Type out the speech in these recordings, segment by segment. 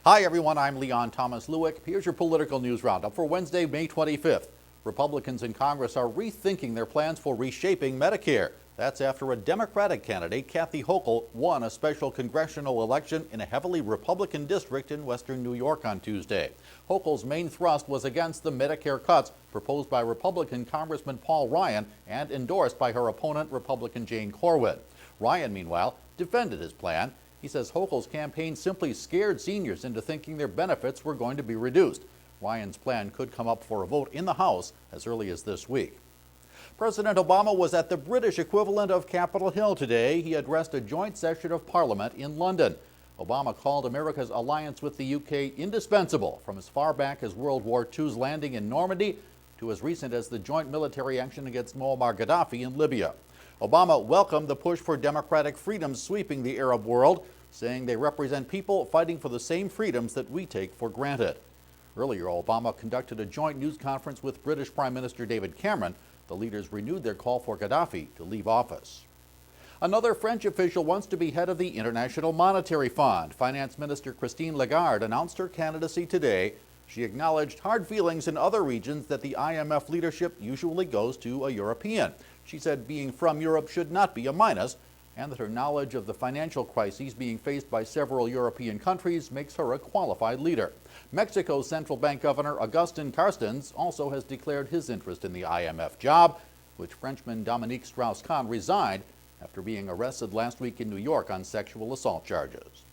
Hi everyone, I'm Leon Thomas Lewick. Here's your political news roundup for Wednesday, May 25th. Republicans in Congress are rethinking their plans for reshaping Medicare. That's after a Democratic candidate, Kathy Hochul, won a special congressional election in a heavily Republican district in western New York on Tuesday. Hochul's main thrust was against the Medicare cuts proposed by Republican Congressman Paul Ryan and endorsed by her opponent, Republican Jane Corwin. Ryan, meanwhile, defended his plan. He says Hochul's campaign simply scared seniors into thinking their benefits were going to be reduced. Ryan's plan could come up for a vote in the House as early as this week. President Obama was at the British equivalent of Capitol Hill today. He addressed a joint session of Parliament in London. Obama called America's alliance with the UK indispensable, from as far back as World War II's landing in Normandy to as recent as the joint military action against Muammar Gaddafi in Libya. Obama welcomed the push for democratic freedoms sweeping the Arab world, saying they represent people fighting for the same freedoms that we take for granted. Earlier, Obama conducted a joint news conference with British Prime Minister David Cameron. The leaders renewed their call for Gaddafi to leave office. Another French official wants to be head of the International Monetary Fund. Finance Minister Christine Lagarde announced her candidacy today. She acknowledged hard feelings in other regions that the IMF leadership usually goes to a European. She said being from Europe should not be a minus, and that her knowledge of the financial crises being faced by several European countries makes her a qualified leader. Mexico's central bank governor Agustin Carstens also has declared his interest in the IMF job, which Frenchman Dominique Strauss-Kahn resigned after being arrested last week in New York on sexual assault charges.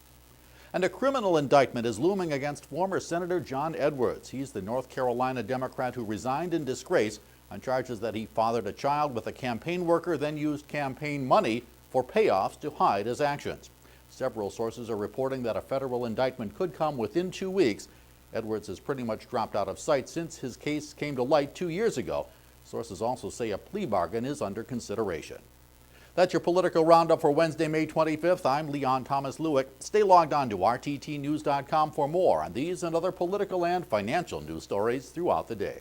And a criminal indictment is looming against former Senator John Edwards. He's the North Carolina Democrat who resigned in disgrace on charges that he fathered a child with a campaign worker, then used campaign money for payoffs to hide his actions. Several sources are reporting that a federal indictment could come within 2 weeks. Edwards has pretty much dropped out of sight since his case came to light 2 years ago. Sources also say a plea bargain is under consideration. That's your political roundup for Wednesday, May 25th. I'm Leon Thomas Lewick. Stay logged on to rttnews.com for more on these and other political and financial news stories throughout the day.